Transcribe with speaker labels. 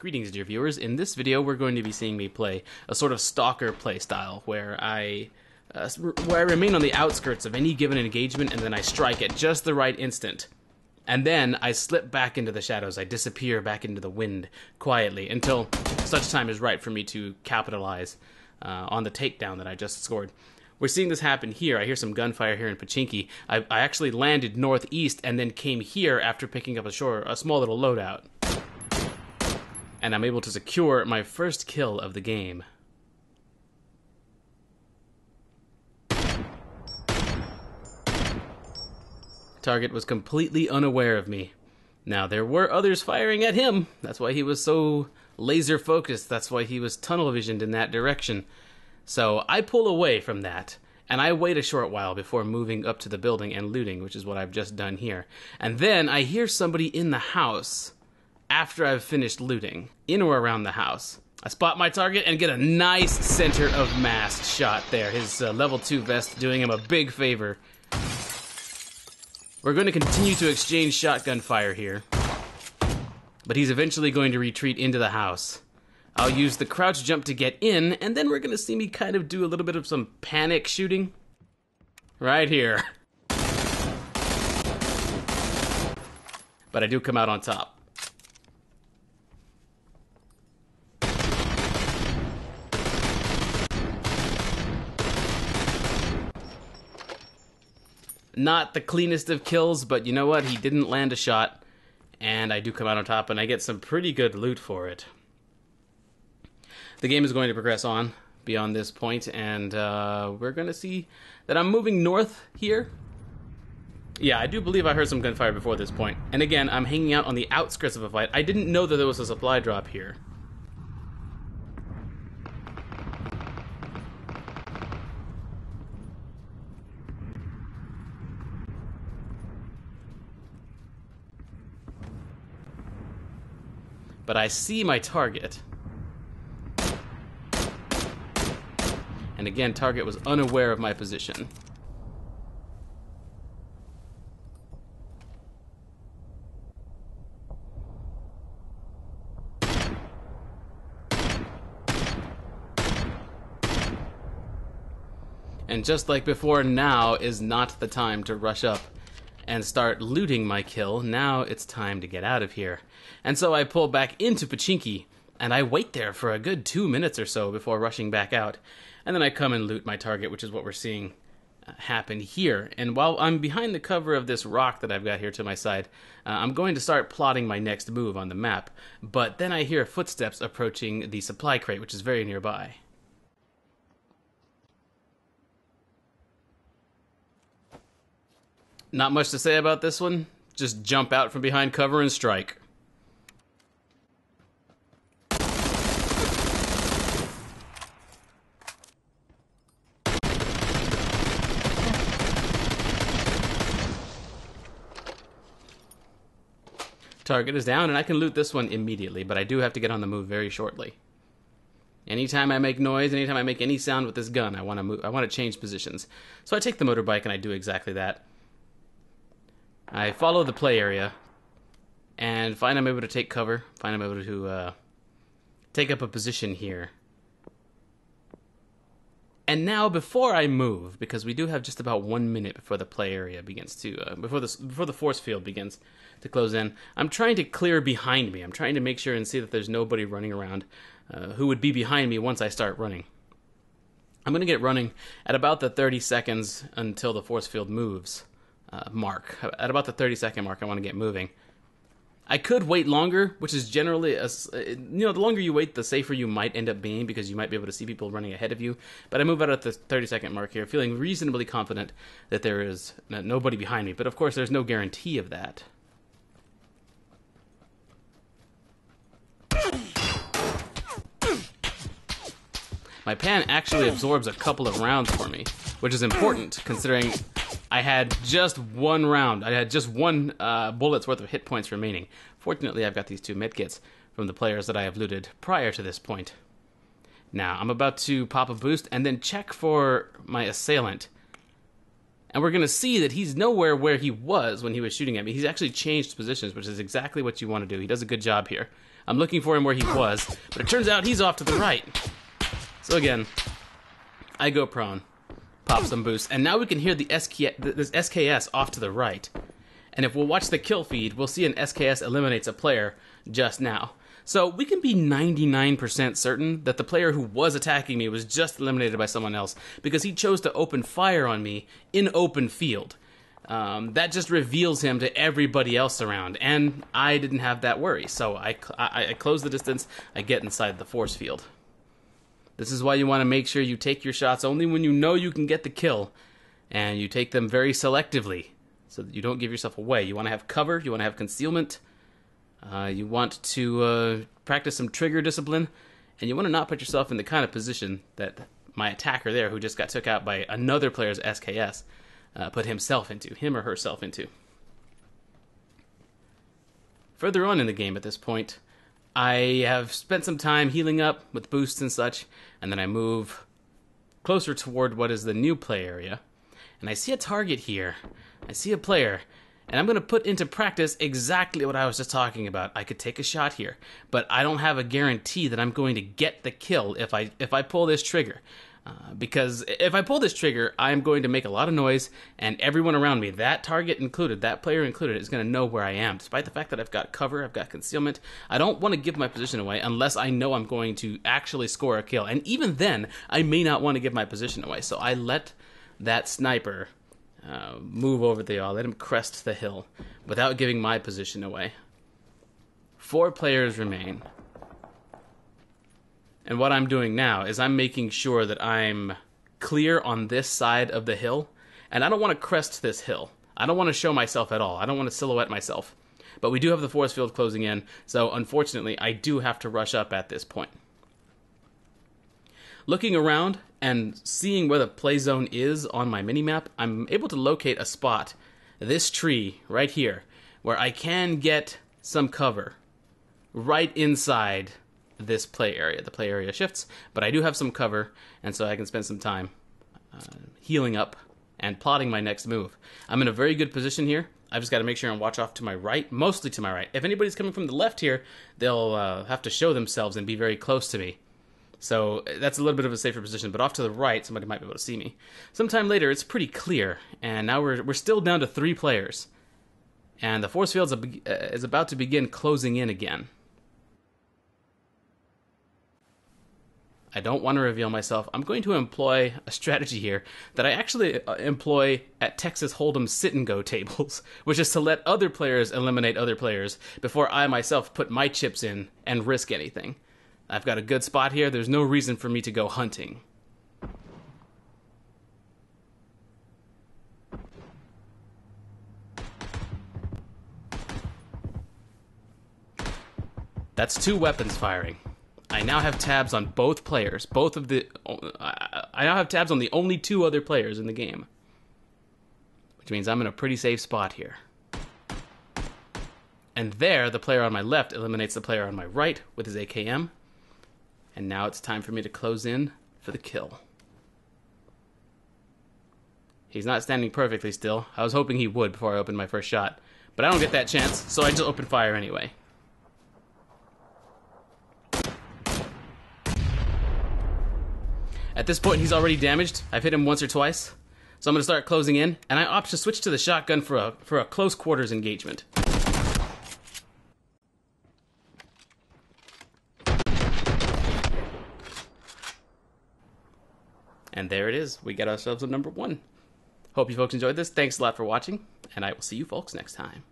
Speaker 1: Greetings, dear viewers. In this video, we're going to be seeing me play a sort of Stalker playstyle where I remain on the outskirts of any given engagement and then I strike at just the right instant. And then I slip back into the shadows. I disappear back into the wind quietly until such time is right for me to capitalize on the takedown that I just scored. We're seeing this happen here. I hear some gunfire here in Pachinki. I actually landed northeast and then came here after picking up a small little loadout. And I'm able to secure my first kill of the game. Target was completely unaware of me. Now, there were others firing at him. That's why he was so laser focused. That's why he was tunnel visioned in that direction. So I pull away from that, and I wait a short while before moving up to the building and looting, which is what I've just done here. And then I hear somebody in the house after I've finished looting, in or around the house. I spot my target and get a nice center of mass shot there. His level 2 vest doing him a big favor. We're going to continue to exchange shotgun fire here, but he's eventually going to retreat into the house. I'll use the crouch jump to get in, and then we're going to see me kind of do a little bit of some panic shooting. Right here. But I do come out on top. Not the cleanest of kills, but you know what? He didn't land a shot, and I do come out on top, and I get some pretty good loot for it. The game is going to progress on beyond this point, and we're going to see that I'm moving north here. Yeah, I do believe I heard some gunfire before this point. And again, I'm hanging out on the outskirts of a fight. I didn't know that there was a supply drop here. But I see my target. And again, target was unaware of my position. And just like before, now is not the time to rush up and start looting my kill. Now it's time to get out of here. And so I pull back into Pachinki, and I wait there for a good 2 minutes or so before rushing back out. And then I come and loot my target, which is what we're seeing happen here. And while I'm behind the cover of this rock that I've got here to my side, I'm going to start plotting my next move on the map. But then I hear footsteps approaching the supply crate, which is very nearby. Not much to say about this one. Just jump out from behind cover and strike. Target is down, and I can loot this one immediately, but I do have to get on the move very shortly. Anytime I make noise, anytime I make any sound with this gun, I want to move. I want to change positions. So I take the motorbike and I do exactly that. I follow the play area and find I'm able to take cover, find I'm able to take up a position here. And now, before I move, because we do have just about 1 minute before the play area begins to, before the force field begins to close in, I'm trying to clear behind me. I'm trying to make sure and see that there's nobody running around who would be behind me once I start running. I'm going to get running at about the 30 seconds until the force field moves mark. At about the 30-second mark, I want to get moving. I could wait longer, which is generally, the longer you wait, the safer you might end up being, because you might be able to see people running ahead of you. But I move out at the 30-second mark here, feeling reasonably confident that there is nobody behind me. But of course, there's no guarantee of that. My pan actually absorbs a couple of rounds for me, which is important, considering I had just one round. I had just one bullet's worth of hit points remaining. Fortunately, I've got these 2 medkits from the players that I have looted prior to this point. Now, I'm about to pop a boost and then check for my assailant. And we're going to see that he's nowhere where he was when he was shooting at me. He's actually changed positions, which is exactly what you want to do. He does a good job here. I'm looking for him where he was, but it turns out he's off to the right. So again, I go prone, pop some boosts, and now we can hear this SKS off to the right. And if we'll watch the kill feed, we'll see an SKS eliminates a player just now. So we can be 99% certain that the player who was attacking me was just eliminated by someone else because he chose to open fire on me in open field. That just reveals him to everybody else around, and I didn't have that worry. So I close the distance, I get inside the force field. This is why you want to make sure you take your shots only when you know you can get the kill, and you take them very selectively so that you don't give yourself away. You want to have cover, you want to have concealment. You want to practice some trigger discipline, and you want to not put yourself in the kind of position that my attacker there, who just got took out by another player's SKS, put him or herself into. Further on in the game at this point, I have spent some time healing up with boosts and such, and then I move closer toward what is the new play area, and I see a target here. I see a player. And I'm going to put into practice exactly what I was just talking about. I could take a shot here, but I don't have a guarantee that I'm going to get the kill if I pull this trigger. Because if I pull this trigger, I'm going to make a lot of noise, and everyone around me, that target included, that player included, is going to know where I am. Despite the fact that I've got cover, I've got concealment, I don't want to give my position away unless I know I'm going to actually score a kill. And even then, I may not want to give my position away. So I let that sniper move over the let him crest the hill without giving my position away. 4 players remain. And what I'm doing now is I'm making sure that I'm clear on this side of the hill, and I don't want to crest this hill. I don't want to show myself at all. I don't want to silhouette myself. But we do have the force field closing in, so unfortunately I do have to rush up at this point. Looking around and seeing where the play zone is on my minimap, I'm able to locate a spot, this tree right here, where I can get some cover right inside this play area. The play area shifts, but I do have some cover, and so I can spend some time healing up and plotting my next move. I'm in a very good position here. I've just got to make sure and watch off to my right, mostly to my right. If anybody's coming from the left here, they'll have to show themselves and be very close to me. So that's a little bit of a safer position, but off to the right, somebody might be able to see me. Sometime later, it's pretty clear, and now we're still down to 3 players. And the force field is about to begin closing in again. I don't want to reveal myself. I'm going to employ a strategy here that I actually employ at Texas Hold'em sit-and-go tables, which is to let other players eliminate other players before I myself put my chips in and risk anything. I've got a good spot here. There's no reason for me to go hunting. That's 2 weapons firing. I now have tabs on both players. I now have tabs on the only 2 other players in the game. Which means I'm in a pretty safe spot here. And there, the player on my left eliminates the player on my right with his AKM. And now it's time for me to close in for the kill. He's not standing perfectly still. I was hoping he would before I opened my first shot. But I don't get that chance, so I just open fire anyway. At this point, he's already damaged. I've hit him once or twice. So I'm going to start closing in, and I opt to switch to the shotgun for a close quarters engagement. And there it is. We get ourselves a number 1. Hope you folks enjoyed this. Thanks a lot for watching, and I will see you folks next time.